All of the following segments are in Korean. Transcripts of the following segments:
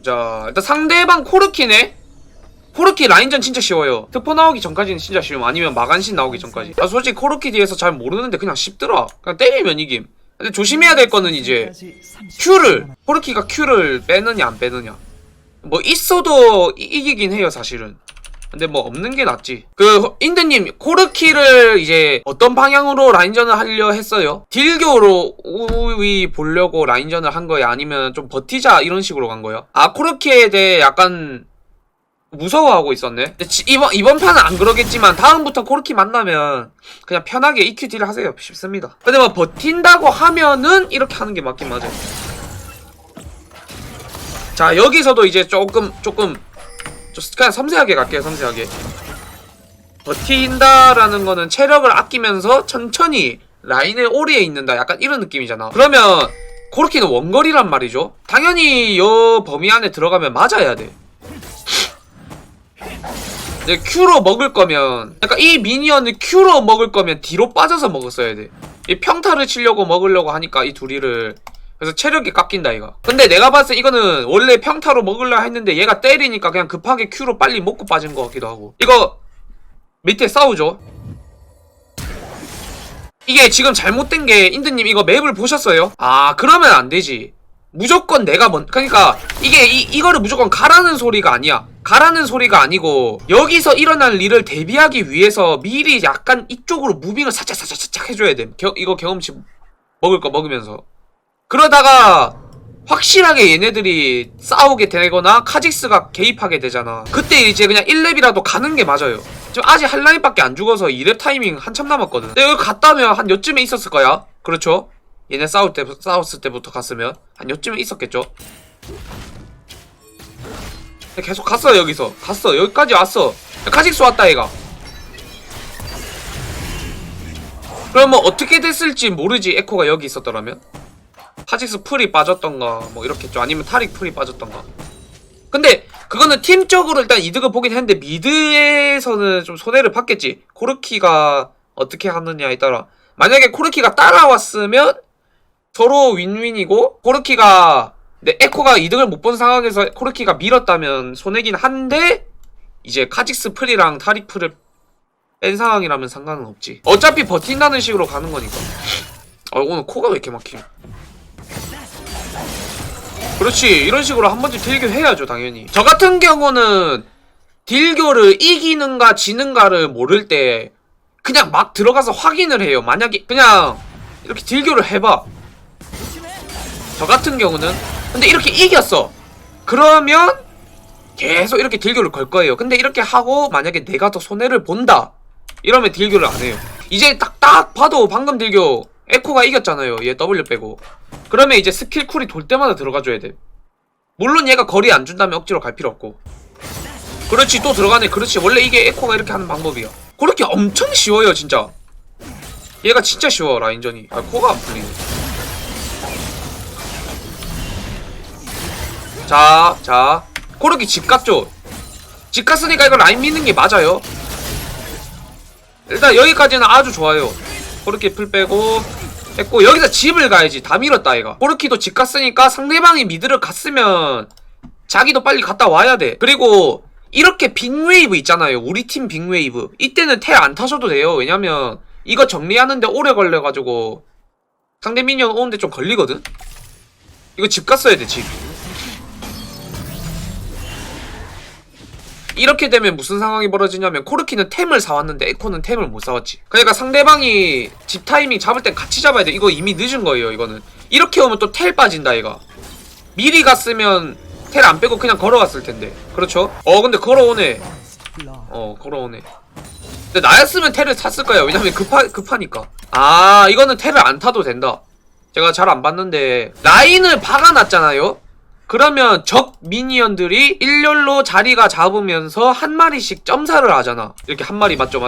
자, 일단 상대방 코르키네. 코르키 라인전 진짜 쉬워요. 특포 나오기 전까지는 진짜 쉬움. 아니면 마간신 나오기 전까지. 나 솔직히 코르키 뒤에서 잘 모르는데 그냥 쉽더라. 그냥 때리면 이김. 근데 조심해야 될 거는 이제 Q를, 코르키가 Q를 빼느냐 안 빼느냐. 뭐 있어도 이기긴 해요 사실은. 근데 뭐 없는 게 낫지. 인드님 코르키를 이제 어떤 방향으로 라인전을 하려 했어요? 딜교로 우위 보려고 라인전을 한 거야? 아니면 좀 버티자 이런 식으로 간 거야? 아, 코르키에 대해 약간 무서워하고 있었네. 근데 이번 판은 안 그러겠지만 다음부터 코르키 만나면 그냥 편하게 EQD를 하세요. 쉽습니다. 근데 뭐 버틴다고 하면은 이렇게 하는 게 맞긴 맞아요. 자, 여기서도 이제 조금 그냥 섬세하게 갈게요. 섬세하게. 버틴다라는 거는 체력을 아끼면서 천천히 라인의 오리에 있는다, 약간 이런 느낌이잖아. 그러면 코르키는 원거리란 말이죠. 당연히 요 범위 안에 들어가면 맞아야 돼. 이제 Q로 먹을 거면, 그러니까 이 미니언을 Q로 먹을 거면 뒤로 빠져서 먹었어야 돼. 이 평타를 치려고 먹으려고 하니까 이 둘이를, 그래서 체력이 깎인다 이거. 근데 내가 봤을 때 이거는 원래 평타로 먹으려 했는데 얘가 때리니까 그냥 급하게 Q로 빨리 먹고 빠진 것 같기도 하고. 이거 밑에 싸우죠. 이게 지금 잘못된 게, 인드님 이거 맵을 보셨어요? 아, 그러면 안 되지. 무조건 내가 그러니까 이게 이거를 무조건 가라는 소리가 아니야. 가라는 소리가 아니고 여기서 일어날 일을 대비하기 위해서 미리 약간 이쪽으로 무빙을 살짝 해줘야 돼. 이거 경험치 먹을 거 먹으면서. 그러다가 확실하게 얘네들이 싸우게 되거나 카직스가 개입하게 되잖아. 그때 이제 그냥 1렙이라도 가는 게 맞아요. 지금 아직 한 라인밖에 안 죽어서 2렙 타이밍 한참 남았거든. 근데 여기 갔다면 한 요쯤에 있었을 거야. 그렇죠? 얘네 싸웠을 때부터 갔으면 한 요쯤에 있었겠죠. 계속 갔어. 여기서 갔어. 여기까지 왔어. 카직스 왔다 얘가. 그럼 뭐 어떻게 됐을지 모르지. 에코가 여기 있었더라면 카직스 풀이 빠졌던가 뭐 이렇겠죠. 아니면 타릭 풀이 빠졌던가. 근데 그거는 팀적으로 일단 이득을 보긴 했는데 미드에서는 좀 손해를 봤겠지. 코르키가 어떻게 하느냐에 따라. 만약에 코르키가 따라왔으면 서로 윈윈이고, 코르키가, 근데 에코가 이득을 못 본 상황에서 코르키가 밀었다면 손해긴 한데, 이제 카직스 풀이랑 타릭 풀을 뺀 상황이라면 상관은 없지. 어차피 버틴다는 식으로 가는 거니까. 오늘 코가 왜 이렇게 막힘? 그렇지. 이런 식으로 한 번쯤 딜교 해야죠, 당연히. 저 같은 경우는 딜교를 이기는가 지는가를 모를 때 그냥 막 들어가서 확인을 해요. 만약에 그냥 이렇게 딜교를 해봐. 저 같은 경우는. 근데 이렇게 이겼어. 그러면 계속 이렇게 딜교를 걸 거예요. 근데 이렇게 하고 만약에 내가 더 손해를 본다 이러면 딜교를 안 해요. 이제 딱 봐도 방금 딜교 에코가 이겼잖아요. 얘 W 빼고. 그러면 이제 스킬 쿨이 돌 때마다 들어가줘야 돼. 물론 얘가 거리 안 준다면 억지로 갈 필요 없고. 그렇지, 또 들어가네. 그렇지. 원래 이게 에코가 이렇게 하는 방법이야. 그렇게 엄청 쉬워요 진짜. 얘가 진짜 쉬워 라인전이. 아, 코가 안 풀리네. 자 코르키 집 갔죠? 집 갔으니까 이거 라인 미는 게 맞아요. 일단 여기까지는 아주 좋아요. 코르키 풀 빼고 했고, 여기서 집을 가야지. 다 밀었다 얘가. 코르키도 집 갔으니까 상대방이 미드를 갔으면 자기도 빨리 갔다 와야 돼. 그리고 이렇게 빅웨이브 있잖아요. 우리 팀 빅웨이브. 이때는 텔 안 타셔도 돼요. 왜냐면 이거 정리하는데 오래 걸려가지고 상대 미니언 오는데 좀 걸리거든? 이거 집 갔어야 돼, 집. 이렇게 되면 무슨 상황이 벌어지냐면 코르키는 템을 사왔는데 에코는 템을 못 사왔지. 그러니까 상대방이 집 타이밍 잡을 땐 같이 잡아야 돼. 이거 이미 늦은 거예요. 이거는 이렇게 오면 또 텔 빠진다 얘가. 미리 갔으면 텔 안 빼고 그냥 걸어갔을 텐데. 그렇죠? 근데 걸어오네. 걸어오네. 근데 나였으면 텔을 탔을 거예요. 왜냐면 급하니까. 아, 이거는 텔을 안 타도 된다. 제가 잘 안 봤는데 라인을 박아놨잖아요. 그러면 적 미니언들이 일렬로 자리가 잡으면서 한 마리씩 점사를 하잖아. 이렇게 한 마리 맞죠?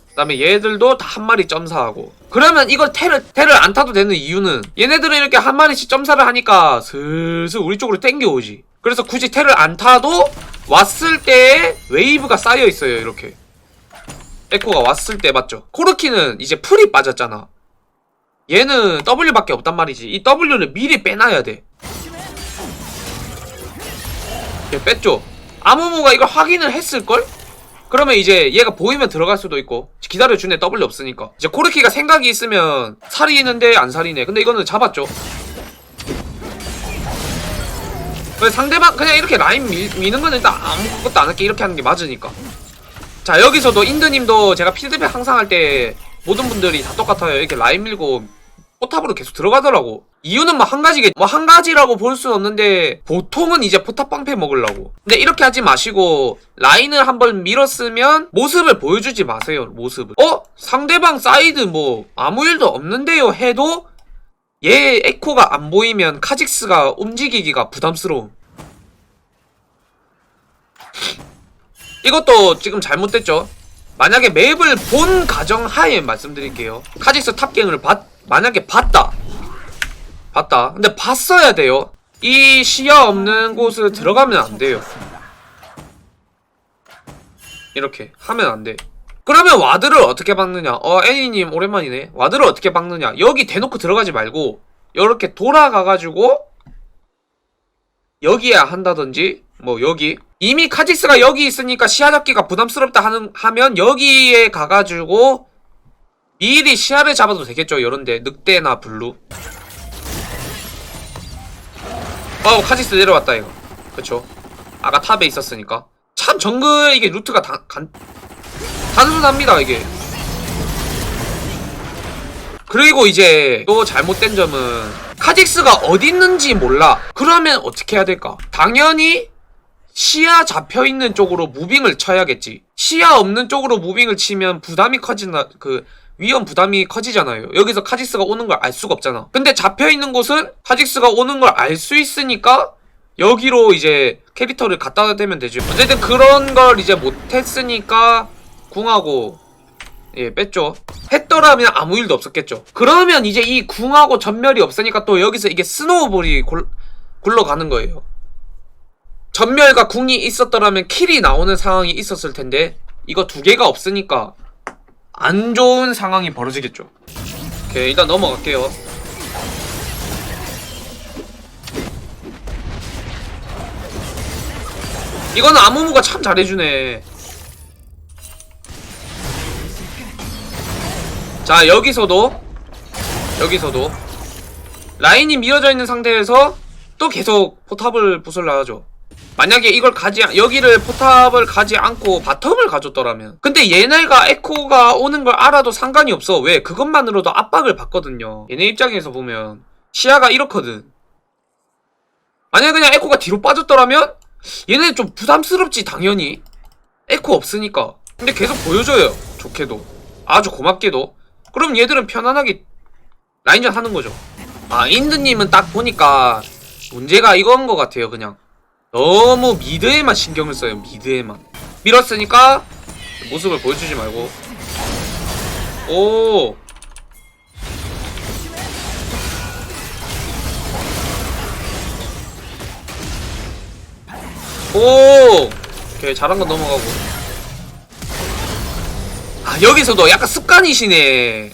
그 다음에 얘들도 다 한 마리 점사하고. 그러면 이걸 텔을 안 타도 되는 이유는 얘네들은 이렇게 한 마리씩 점사를 하니까 슬슬 우리 쪽으로 땡겨오지. 그래서 굳이 텔을 안 타도 왔을 때 웨이브가 쌓여있어요. 이렇게 에코가 왔을 때. 맞죠? 코르키는 이제 풀이 빠졌잖아. 얘는 W밖에 없단 말이지. 이 W를 미리 빼놔야 돼. 뺐죠. 아무무가 이걸 확인을 했을걸? 그러면 이제 얘가 보이면 들어갈 수도 있고 기다려주네. W 없으니까. 이제 코르키가 생각이 있으면 살리는데 안 살리네. 근데 이거는 잡았죠. 상대방 그냥 이렇게 라인 미는 건 일단 아무것도 안 할게. 이렇게 하는 게 맞으니까. 자, 여기서도 인드님도 제가 필드백 항상 할 때 모든 분들이 다 똑같아요. 이렇게 라인 밀고 포탑으로 계속 들어가더라고. 이유는 뭐 한 가지겠, 뭐 한 가지라고 볼 수는 없는데 보통은 이제 포탑 방패 먹으려고. 근데 이렇게 하지 마시고 라인을 한번 밀었으면 모습을 보여주지 마세요. 모습을. 상대방 사이드 뭐 아무 일도 없는데요 해도 얘 에코가 안 보이면 카직스가 움직이기가 부담스러움. 이것도 지금 잘못됐죠. 만약에 맵을 본 가정하에 말씀드릴게요. 카직스 탑갱을 만약에 봤다. 근데 봤어야 돼요. 이 시야 없는 곳을 들어가면 안 돼요. 이렇게 하면 안 돼. 그러면 와드를 어떻게 박느냐? 애니님 오랜만이네. 와드를 어떻게 박느냐? 여기 대놓고 들어가지 말고 이렇게 돌아가가지고 여기에 한다든지 뭐 여기 이미 카직스가 여기 있으니까 시야 잡기가 부담스럽다 하면 여기에 가가지고 미리 시야를 잡아도 되겠죠. 요런데 늑대나 블루. 카직스 내려왔다 이거. 그쵸. 아까 탑에 있었으니까. 참 정글 이게 루트가 단순합니다 이게. 그리고 이제 또 잘못된 점은 카직스가 어디 있는지 몰라. 그러면 어떻게 해야 될까? 당연히 시야 잡혀있는 쪽으로 무빙을 쳐야겠지. 시야 없는 쪽으로 무빙을 치면 부담이 커진다. 위험 부담이 커지잖아요. 여기서 카직스가 오는 걸 알 수가 없잖아. 근데 잡혀있는 곳은 카직스가 오는 걸 알 수 있으니까 여기로 이제 캐릭터를 갖다 대면 되죠. 어쨌든 그런 걸 이제 못했으니까 궁하고 뺐죠. 했더라면 아무 일도 없었겠죠. 그러면 이제 이 궁하고 전멸이 없으니까 또 여기서 이게 스노우볼이 굴러가는 거예요. 전멸과 궁이 있었더라면 킬이 나오는 상황이 있었을 텐데 이거 두 개가 없으니까 안 좋은 상황이 벌어지겠죠. 오케이, 일단 넘어갈게요. 이거는 아무무가 참 잘해주네. 자, 여기서도 라인이 미어져 있는 상태에서 또 계속 포탑을 부술라 하죠. 만약에 이걸 여기를 포탑을 가지 않고 바텀을 가줬더라면. 근데 얘네가 에코가 오는 걸 알아도 상관이 없어. 왜? 그것만으로도 압박을 받거든요. 얘네 입장에서 보면 시야가 이렇거든. 만약에 그냥 에코가 뒤로 빠졌더라면 얘네 좀 부담스럽지 당연히. 에코 없으니까. 근데 계속 보여줘요. 좋게도. 아주 고맙게도. 그럼 얘들은 편안하게 라인전 하는 거죠. 인드님은 딱 보니까 문제가 이건 것 같아요. 그냥 너무 미드에만 신경을 써요. 미드에만. 밀었으니까 모습을 보여주지 말고. 오. 오케이, 잘한 건 넘어가고. 여기서도 약간 습관이시네.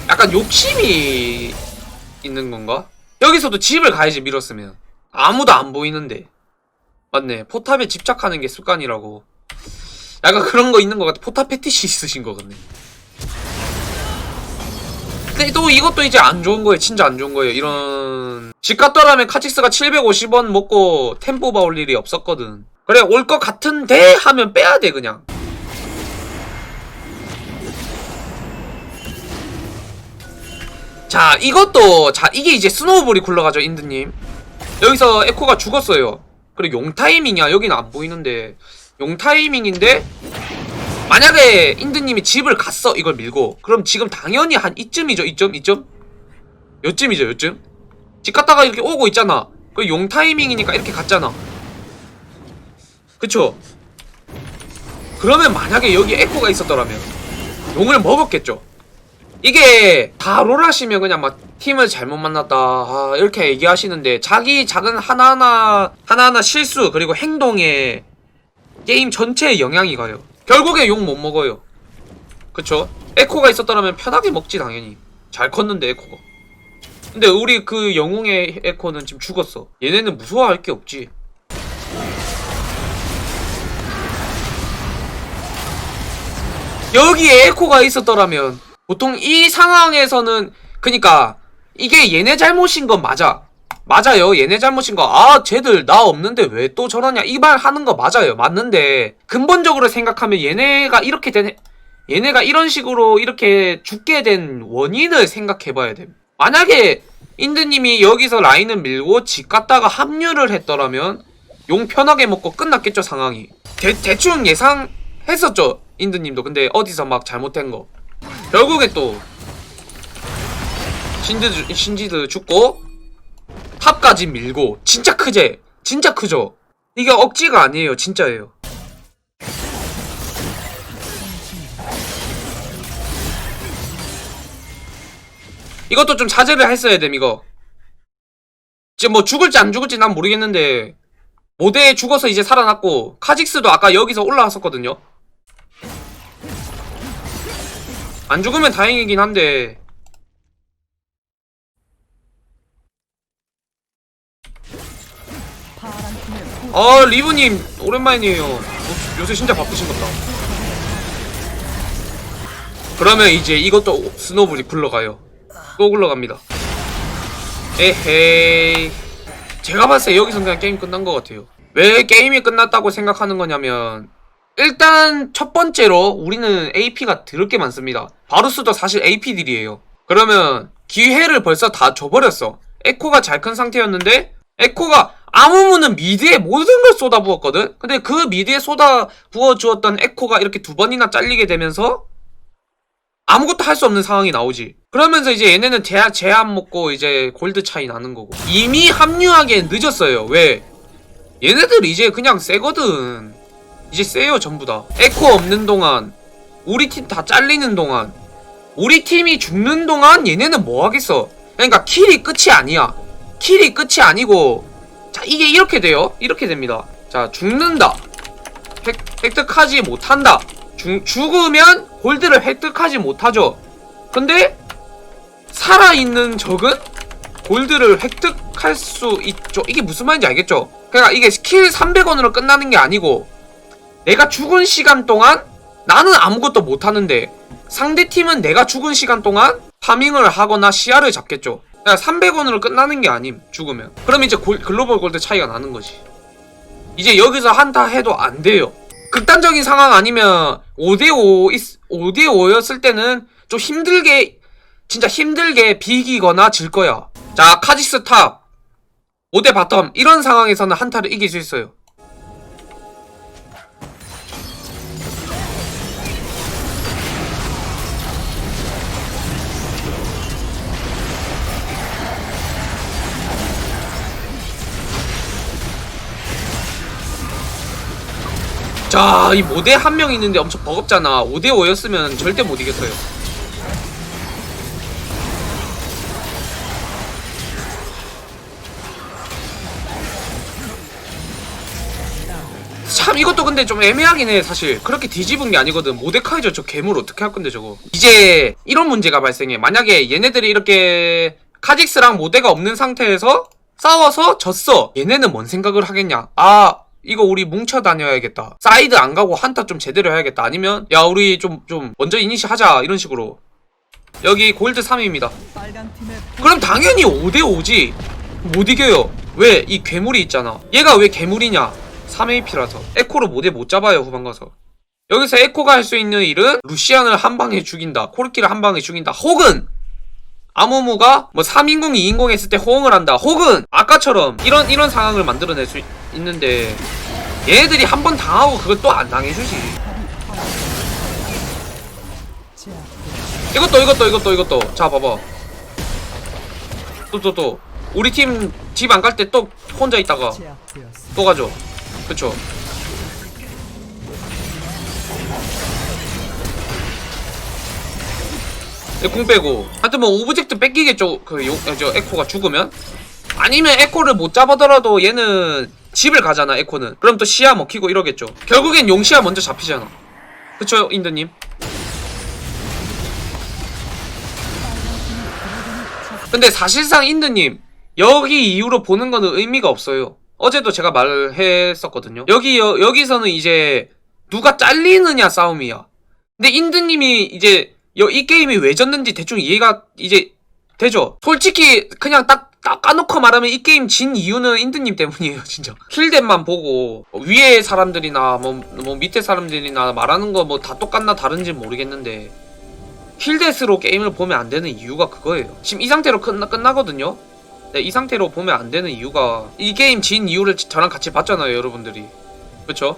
약간 욕심이 있는 건가? 여기서도 집을 가야지. 밀었으면 아무도 안 보이는데. 맞네, 포탑에 집착하는 게 습관이라고. 약간 그런 거 있는 것 같아. 포탑 패티시 있으신 거 같네. 근데 또 이것도 이제 안 좋은 거예요. 진짜 안 좋은 거예요. 이런 집 갔더라면 카직스가 750원 먹고 템포 봐올 일이 없었거든. 그래, 올 것 같은데 하면 빼야 돼 그냥. 자, 이게 이제 스노우볼이 굴러가죠. 인드님 여기서 에코가 죽었어요. 그리고 용 타이밍이야. 여기는 안 보이는데 용 타이밍인데 만약에 인드님이 집을 갔어. 이걸 밀고. 그럼 지금 당연히 한 이쯤이죠. 이쯤? 요쯤이죠. 요쯤? 집 갔다가 이렇게 오고 있잖아. 그 용 타이밍이니까 이렇게 갔잖아. 그쵸? 그러면 만약에 여기 에코가 있었더라면 용을 먹었겠죠. 이게 다 롤하시면 그냥 막 팀을 잘못 만났다 이렇게 얘기하시는데 자기 작은 하나하나 실수 그리고 행동에 게임 전체에 영향이 가요. 결국에 욕 못 먹어요. 그쵸? 에코가 있었더라면 편하게 먹지 당연히. 잘 컸는데 에코가. 근데 우리 그 영웅의 에코는 지금 죽었어. 얘네는 무서워할 게 없지. 여기에 에코가 있었더라면 보통 이 상황에서는 그니까 이게 얘네 잘못인 건 맞아요. 얘네 잘못인 거. 아 쟤들 나 없는데 왜 또 저러냐 이 말 하는 거 맞아요. 맞는데 근본적으로 생각하면 얘네가 이런 식으로 이렇게 죽게 된 원인을 생각해봐야 돼. 만약에 인드님이 여기서 라인을 밀고 집 갔다가 합류를 했더라면 용 편하게 먹고 끝났겠죠 상황이. 대충 예상했었죠 인드님도. 근데 어디서 막 잘못된 거. 결국에 또 신지드 죽고 탑까지 밀고. 진짜 크제? 진짜 크죠? 이게 억지가 아니에요. 진짜예요. 이것도 좀 자제를 했어야 됨 이거. 지금 뭐 죽을지 안 죽을지 난 모르겠는데 모대에 죽어서 이제 살아났고 카직스도 아까 여기서 올라왔었거든요. 안 죽으면 다행이긴 한데. 리브님 오랜만이에요. 요새 진짜 바쁘신것같다. 그러면 이제 이것도 스노블이 굴러가요. 또 굴러갑니다. 에헤이. 제가 봤을 때 여기서 그냥 게임 끝난 것 같아요. 왜 게임이 끝났다고 생각하는 거냐면 일단 첫 번째로 우리는 AP가 더럽게 많습니다. 바루스도 사실 AP들이에요. 그러면 기회를 벌써 다 줘버렸어. 에코가 잘 큰 상태였는데 에코가 아무무는 미드에 모든 걸 쏟아부었거든? 근데 그 미드에 쏟아부어주었던 에코가 이렇게 두 번이나 잘리게 되면서 아무것도 할 수 없는 상황이 나오지. 그러면서 이제 얘네는 제한 먹고 이제 골드 차이 나는 거고. 이미 합류하기엔 늦었어요. 왜? 얘네들 이제 그냥 세거든. 이제 세요 전부 다. 에코 없는 동안, 우리 팀 다 잘리는 동안, 우리 팀이 죽는 동안 얘네는 뭐 하겠어. 그러니까 킬이 끝이 아니야. 킬이 끝이 아니고, 자 이게 이렇게 돼요. 이렇게 됩니다. 자 죽는다. 획득하지 못한다. 죽으면 골드를 획득하지 못하죠. 근데 살아있는 적은 골드를 획득할 수 있죠. 이게 무슨 말인지 알겠죠? 그러니까 이게 스킬 300원으로 끝나는 게 아니고 내가 죽은 시간 동안 나는 아무것도 못하는데 상대팀은 내가 죽은 시간 동안 파밍을 하거나 시야를 잡겠죠. 그러니까 300원으로 끝나는 게 아님. 죽으면. 그럼 이제 글로벌 골드 차이가 나는 거지. 이제 여기서 한타 해도 안 돼요. 극단적인 상황 아니면 5대5였을 때는 좀 진짜 힘들게 비기거나 질 거야. 자, 카직스 탑 5대 바텀 이런 상황에서는 한타를 이길 수 있어요. 자, 이 모대 한 명 있는데 엄청 버겁잖아. 5대5였으면 절대 못 이겼어요. 참 이것도 근데 좀 애매하긴 해. 사실 그렇게 뒤집은 게 아니거든. 모데카이저 저 괴물 어떻게 할 건데 저거. 이제 이런 문제가 발생해. 만약에 얘네들이 이렇게 카직스랑 모데가 없는 상태에서 싸워서 졌어. 얘네는 뭔 생각을 하겠냐. 아 이거 우리 뭉쳐 다녀야겠다. 사이드 안 가고 한타 좀 제대로 해야겠다. 아니면 야 우리 좀 먼저 이니시 하자. 이런 식으로. 여기 골드 3입니다. 그럼 당연히 5대5지. 못 이겨요. 왜? 이 괴물이 있잖아. 얘가 왜 괴물이냐. 3AP라서 에코로 모대 못 잡아요. 후반 가서. 여기서 에코가 할 수 있는 일은 루시안을 한 방에 죽인다. 코르키를 한 방에 죽인다. 혹은 아무무가 뭐 3인공 2인공 했을 때 호응을 한다. 혹은 아까처럼 이런 상황을 만들어낼 수 있는데 얘네들이 한 번 당하고 그걸 또 안 당해주지. 이것도 자 봐봐. 또 우리 팀 집 안 갈 때 또 혼자 있다가 또 가죠. 그쵸. 공 빼고 하여튼 뭐 오브젝트 뺏기겠죠. 저 에코가 죽으면. 아니면 에코를 못 잡아더라도 얘는 집을 가잖아. 에코는. 그럼 또 시야 먹히고 이러겠죠. 결국엔 용시야 먼저 잡히잖아. 그쵸 인드님. 근데 사실상 인드님 여기 이후로 보는 거는 의미가 없어요. 어제도 제가 말했었거든요. 여기서는 이제 누가 잘리느냐 싸움이야. 근데 인드님이 이제 이 게임이 왜 졌는지 대충 이해가 이제 되죠? 솔직히 그냥 딱 까놓고 말하면 이 게임 진 이유는 인드님 때문이에요. 진짜 킬댓만 보고 위에 사람들이나 뭐 밑에 사람들이나 말하는 거 뭐 다 똑같나 다른지 모르겠는데 킬댓으로 게임을 보면 안 되는 이유가 그거예요. 지금 이 상태로 끝나거든요. 네, 이 상태로 보면 안 되는 이유가 이 게임 진 이유를 저랑 같이 봤잖아요, 여러분들이. 그쵸?